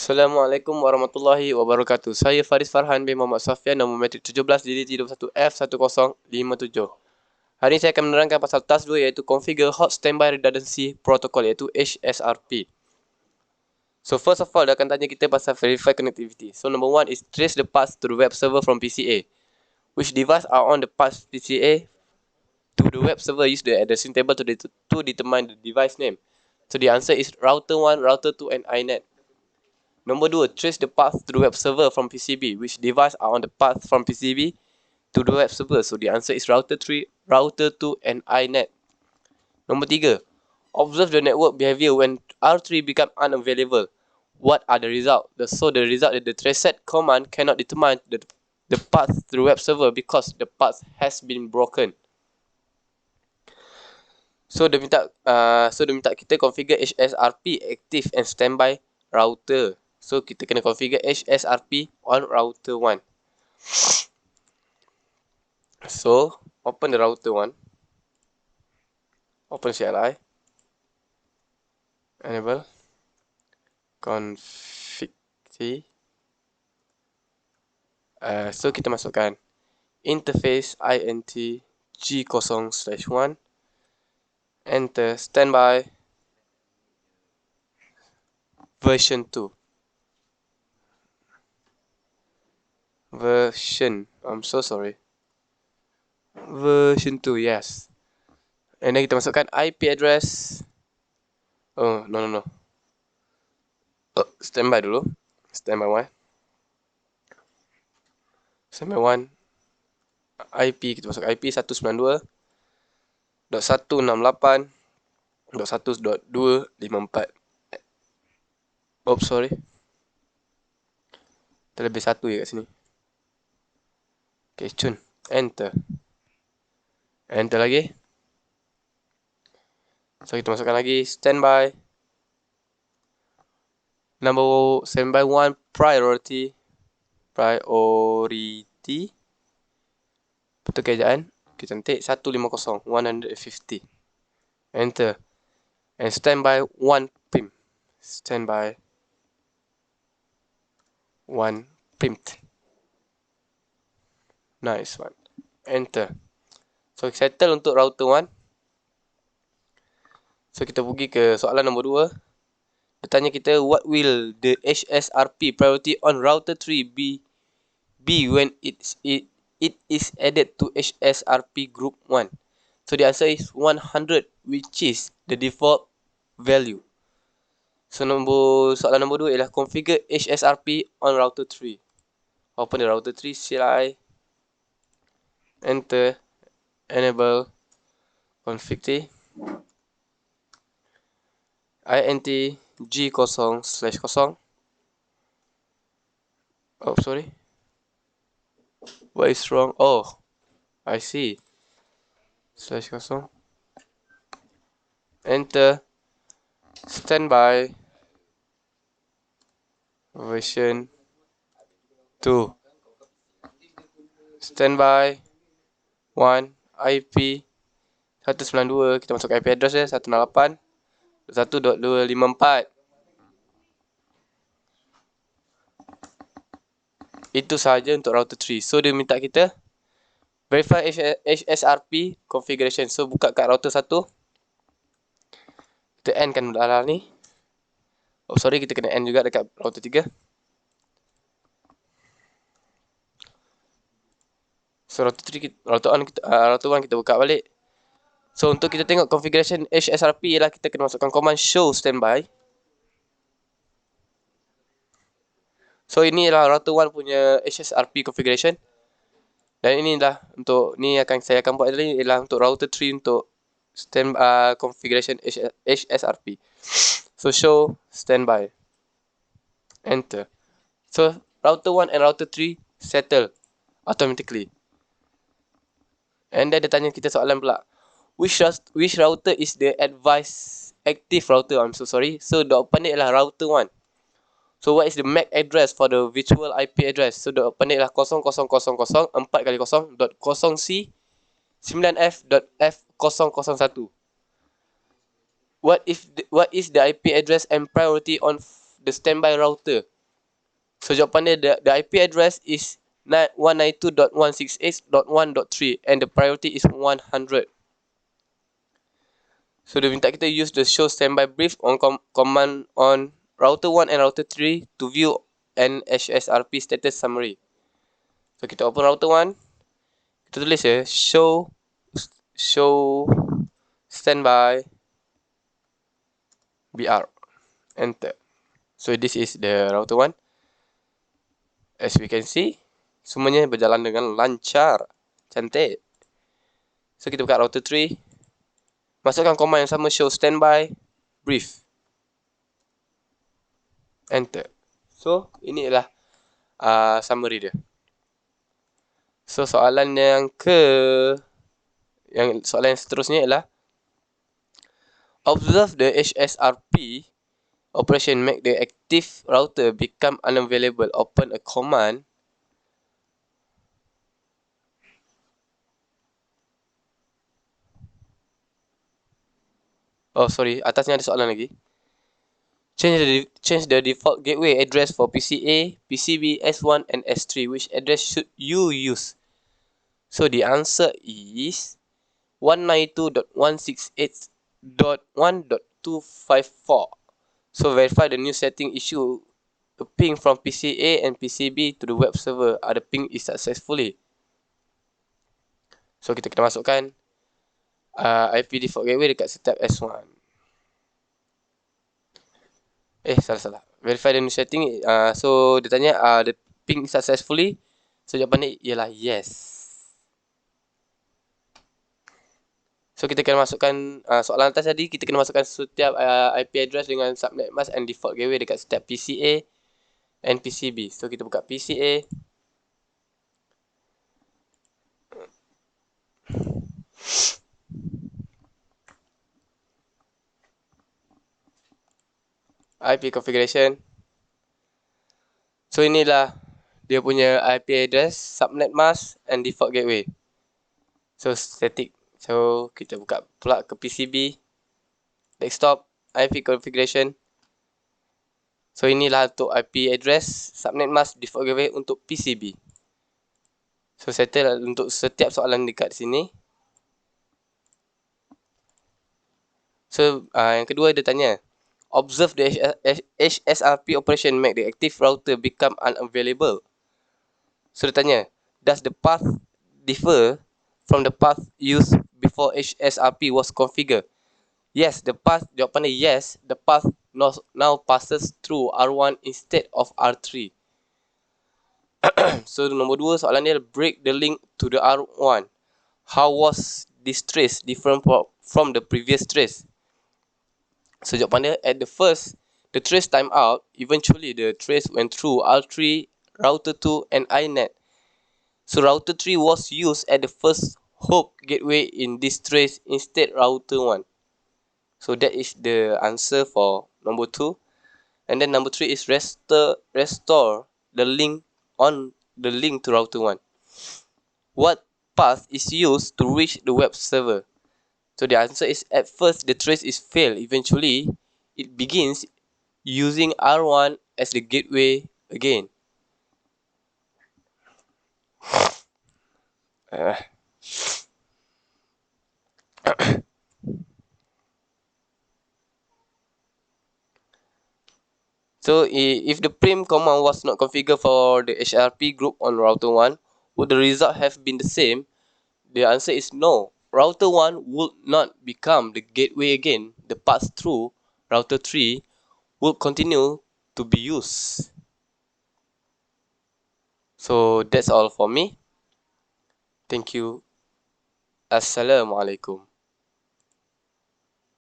Assalamualaikum warahmatullahi wabarakatuh. Saya Faris Farhan bin Muhammad Safian, nombor matrik 17 DDT21F1057. Hari ini saya akan menerangkan pasal task 2 iaitu Configure Hot Standby Redundancy Protocol iaitu HSRP. So first of all, dia akan tanya kita pasal verify connectivity. So number 1 is trace the path to the web server from PCA. Which device are on the path PCA to the web server? Use the addressing table to determine the device name. So the answer is router 1, router 2 and iNet. Number 2, trace the path to the web server from PCB. Which device are on the path from PCB to the web server? So the answer is router 3, router 2 and iNet. Number 3, observe the network behavior when R3 become unavailable. What are the results? So the result is the traceset command cannot determine the path to the web server because the path has been broken. So dia minta kita configure HSRP active and standby router. So kita kena configure HSRP on router 1. So open the router 1. Open CLI. Enable. Config. So kita masukkan interface int g0/1. Enter standby version 2. I'm so sorry. Version 2, yes. And then kita masukkan IP address. Oh, no. Standby dulu. Standby 1. Standby 1. IP, kita masuk IP 192.168.1.254. Oh, sorry. Terlebih 1 je kat sini. Okay, cun. Enter. Enter lagi. So kita masukkan lagi standby. Standby 1 priority. Betul kejadian. Kita cantik 150. Enter. And standby 1 pim. Standby 1 pimped. Nice one. Enter. So settle untuk router 1. So kita pergi ke soalan nombor 2. Dia tanya kita, what will the HSRP priority on router 3 be when it is added to HSRP group 1? So the answer is 100, which is the default value. So soalan nombor 2 ialah configure HSRP on router 3. Open the router 3 CLI. Enter. Enable. Config int g0/0. Oh, sorry. What is wrong? Oh, I see. /0. Enter. Standby version 2. Standby 1 IP 192. Kita masuk IP address dia 168.1.254. Itu sahaja untuk router 3. So dia minta kita verify HSRP configuration. So buka kat router 1. Kita end kan benda ni. Oh sorry, kita kena end juga dekat router 3. So router 1 kita buka balik. So untuk kita tengok configuration HSRP ialah kita kena masukkan command show standby. So ini ialah router 1 punya HSRP configuration. Dan inilah untuk saya akan buat tadi ialah untuk router 3 untuk configuration HSRP. So show standby. Enter. So router 1 and router 3 settle automatically. And then dia tanya kita soalan pula. Which router is the advised active router? I'm so sorry. So jawapan dia ialah router 1. So what is the MAC address for the virtual IP address? So jawapan dia ialah 0000/4x0.0c9f.f001. What is the IP address and priority on the standby router? So jawapan dia, the IP address is 192.168.1.3 and the priority is 100. So dia minta kita use the show standby brief on command on router 1 and router 3 to view an HSRP status summary. So kita open router 1, kita tulis show standby BR, enter. So this is the router 1. As we can see, semuanya berjalan dengan lancar, cantik. So kita buka router 3, masukkan command yang sama, show standby brief, enter. So inilah summary dia. So soalan yang seterusnya ialah observe the HSRP operation make the active router become unavailable. Open a command atasnya ada soalan lagi. Change the default gateway address for PCA, PCB, S1 and S3. Which address should you use? So the answer is 192.168.1.254. So verify the new setting issue a ping from PCA and PCB to the web server. The ping is successfully. So kita kena masukkan IP default gateway dekat setup S1. Salah. Verify the new setting. So dia tanya the ping successfully. So jawapan dia ialah yes. So kita kena masukkan soalan atas tadi, kita kena masukkan setiap IP address dengan subnet mask and default gateway dekat setiap PCA and PCB. So kita buka PCA. IP configuration. So inilah dia punya IP address, subnet mask and default gateway. So static. So kita buka pula ke PCB, desktop, IP configuration. So inilah untuk IP address, subnet mask, default gateway untuk PCB. So settle untuk setiap soalan dekat sini. So yang kedua dia tanya, observe the HSRP operation make the active router become unavailable. So dia tanya, does the path differ from the path used before HSRP was configured? Yes, the path, jawapan dia yes, the path now passes through R1 instead of R3. So nombor 2 soalan dia, break the link to the R1. How was this trace different from the previous trace? So jawapan dia, at the first, the trace time out, eventually the trace went through R3, router 2 and INET. So router 3 was used at the first hop gateway in this trace instead router 1. So that is the answer for number 2. And then number 3 is restore the link on the link to router 1. What path is used to reach the web server? So the answer is, at first the trace is failed. Eventually it begins using R1 as the gateway again. So if the prim command was not configured for the HRP group on router 1, would the result have been the same? The answer is no. Router 1 would not become the gateway again. The path through router 3 would continue to be used. So that's all for me. Thank you. Assalamualaikum.